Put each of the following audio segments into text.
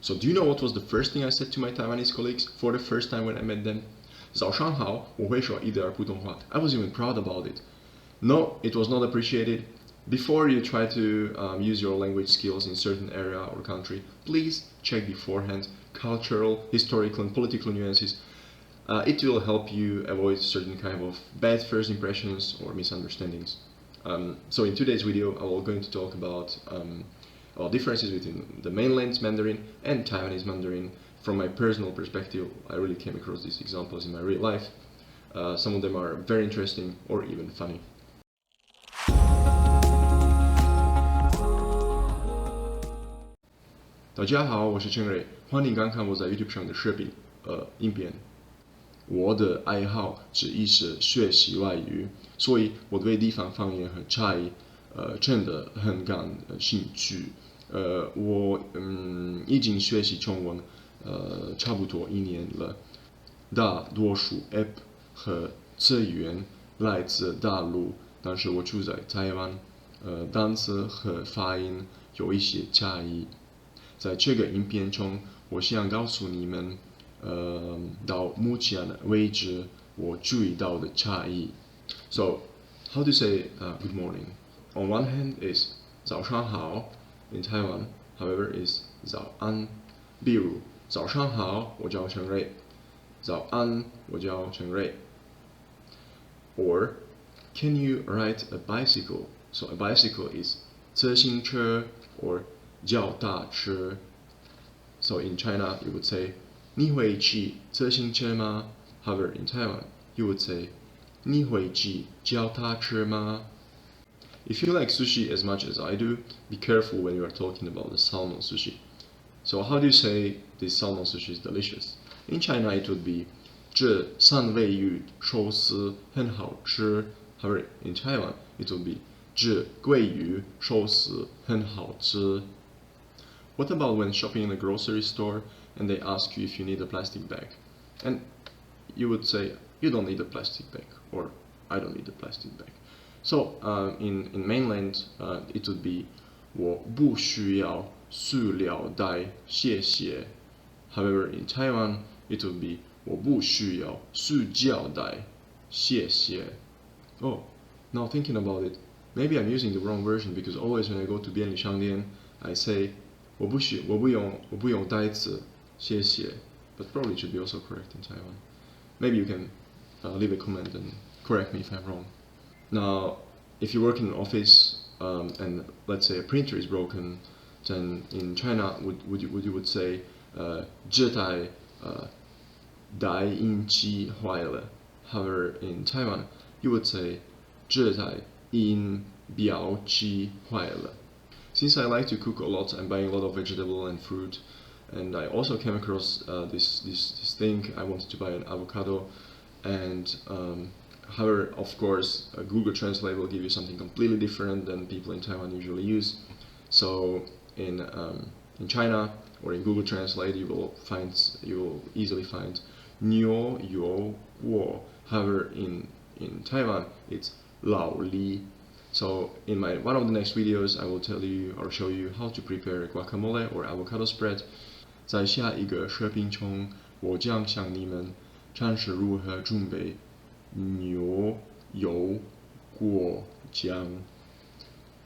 So do you know what was the first thing I said to my Taiwanese colleagues for the first time when I met them? 早上好，我会说一点普通话. I was even proud about it. No, it was not appreciated. Before you try to use your language skills in certain area or country, please check beforehand cultural, historical, and political nuances. It will help you avoid certain kind of bad first impressions or misunderstandings. So in today's video, I'm going to talk about differences between the Mainland Mandarin and Taiwanese Mandarin. From my personal perspective, I really came across these examples in my real life. Some of them are very interesting or even funny. 大家好，我是陈蕊，欢迎观看我在 YouTube 上的视频影片。我的爱好之一是学习外语，所以我对地方方言和差异真的很感兴趣。我已经学习中文差不多1年了。大多数 App 和资源来自大陆，但是我住在台湾，单词和发音有一些差异。在这个影片中，我想告诉你们，到目前为止我注意到的差异。So, how to say good morning? On one hand is 早上好 in Taiwan, however, is 早安。比如早上好，我叫陈瑞。早安，我叫陈瑞。Or, can you ride a bicycle? So a bicycle is 自行车 or 脚踏车。So in China, you would say 你会骑自行车吗 However, in Taiwan, you would say 你会骑脚踏车吗 If you like sushi as much as I do, be careful when you are talking about the salmon sushi. So how do you say this salmon sushi is delicious? In China, it would be 这三味鱼寿司很好吃 However, in Taiwan, it would be 这鲑鱼寿司很好吃 What about when shopping in a grocery store and they ask you if you need a plastic bag? And you would say, you don't need a plastic bag, or I don't need a plastic bag. So in Mainland, it would be 我不需要塑料袋，谢谢. However, in Taiwan, it would be 我不需要塑胶袋，谢谢. Oh, now thinking about it, maybe I'm using the wrong version because always when I go to 便利商店, I say 我不用袋子，谢谢. But probably it should be also correct in Taiwan. Maybe you can leave a comment and correct me if I'm wrong. Now, if you work in an office and let's say a printer is broken, then in China you would say 这台打印机坏了. However, in Taiwan, you would say 这台印表机坏了. Since I like to cook a lot, I'm buying a lot of vegetable and fruit, and I also came across this thing. I wanted to buy an avocado, and however, of course, Google Translate will give you something completely different than people in Taiwan usually use. So in China or in Google Translate, you will easily find 牛油果. However, in Taiwan, it's 老梨. So in one of the next videos, I will tell you or show you how to prepare guacamole or avocado spread. 在下一个视频中，我将向你们展示如何准备牛油果酱.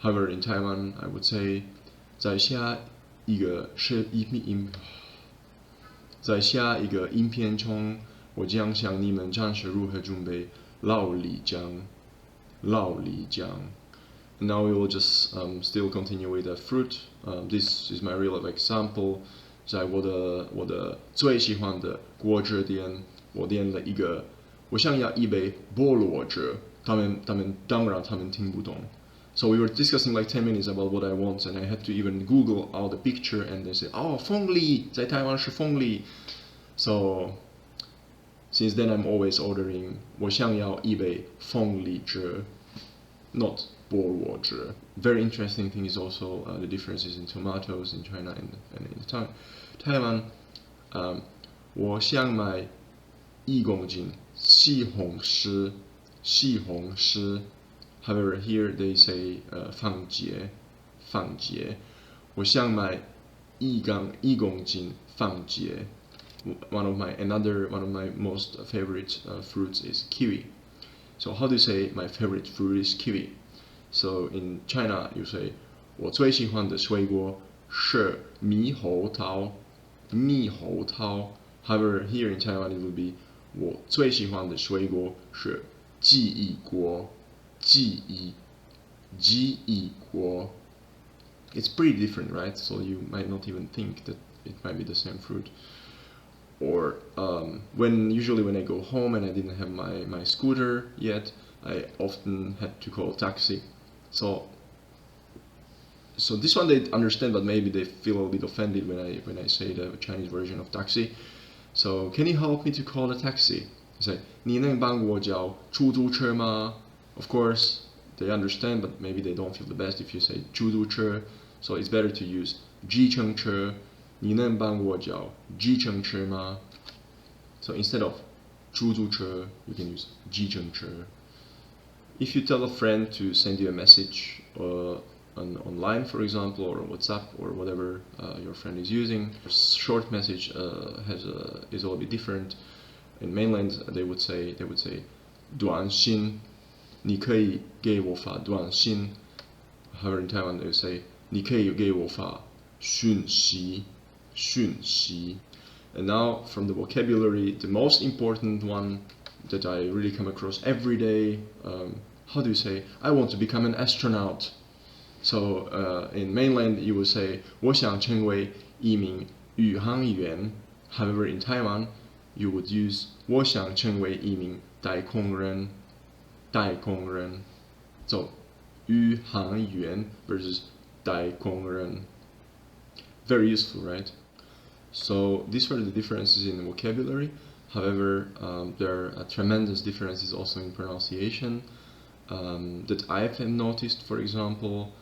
However, in Taiwan, I would say 在下一个影片中，我将向你们展示如何准备老梨酱. Now we will just still continue with the fruit. This is my real life example. 在我的最喜欢的果汁店，我点了我想要一杯菠萝汁。他们当然听不懂。So we were discussing like 10 minutes about what I want, and I had to even Google all the picture, and they say, "Oh, 凤梨，在台湾是凤梨." So since then, I'm always ordering 我想要一杯凤梨汁 not 菠萝汁. Very interesting thing is also the differences in tomatoes in China and in Taiwan. 我想买1公斤西红柿. However, here they say 番茄. 我想买1公斤放节。One of my most favorite fruits is kiwi. So how do you say my favorite fruit is kiwi? So in China, you say 我最喜欢的水果是猕猴桃。However, here in Taiwan, it will be 我最喜欢的水果是记忆果。It's pretty different, right? So you might not even think that it might be the same fruit. Or usually when I go home and I didn't have my scooter yet, I often had to call a taxi. So this one they understand, but maybe they feel a bit offended when I say the Chinese version of taxi. So can you help me to call a taxi? I say 你能帮我叫出租车吗? Of course, they understand, but maybe they don't feel the best if you say 出租车. So it's better to use 计程车。你能帮我叫计程车吗? So instead of 出租车, you can use 计程车。If you tell a friend to send you a message online, for example, or WhatsApp or whatever your friend is using, a short message is a little bit different. In Mainland, they would say 短信，你可以给我发短信。However, in Taiwan, they would say 你可以给我发讯息。And now, from the vocabulary, the most important one that I really come across every day, how do you say, I want to become an astronaut. So in Mainland, you would say 我想成为一名宇航员. However, in Taiwan, you would use 我想成为一名太空人. So 宇航员 versus 太空人. Very useful, right? So these are the differences in vocabulary. However, there are tremendous differences also in pronunciation that I have noticed. For example,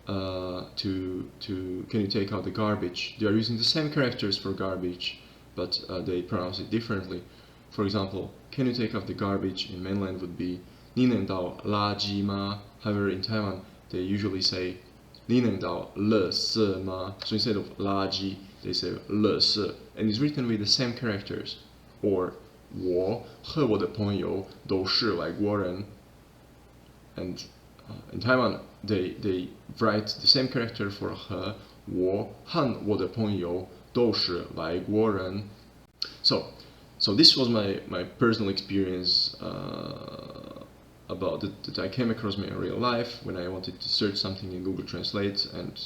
can you take out the garbage? They are using the same characters for garbage, but they pronounce it differently. For example, can you take out the garbage in Mainland would be 你能倒垃圾吗? However, in Taiwan, they usually say 你能倒垃圾吗? So instead of 垃圾, they say 垃圾, and it's written with the same characters. Or 我和我的朋友都是外国人. And in Taiwan, they write the same character for 和我和我的朋友都是外国人. So this was my personal experience about that I came across in real life when I wanted to search something in Google Translate, and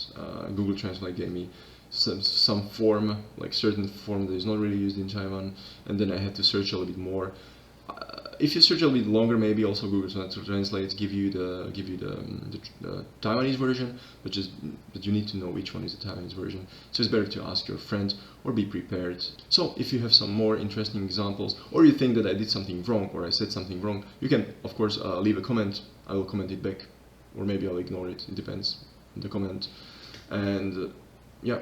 Google Translate gave me some form, like certain form that is not really used in Taiwan, and then I had to search a little bit more. If you search a little bit longer, maybe also Google Translate give you the Taiwanese version, but you need to know which one is the Taiwanese version. So it's better to ask your friends or be prepared. So if you have some more interesting examples, or you think that I did something wrong or I said something wrong, you can of course leave a comment. I will comment it back, or maybe I'll ignore it. It depends on the comment. And yeah,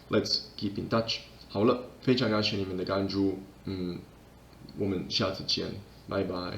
let's keep in touch. 好了，非常感谢你们的关注。我们下次见，拜拜。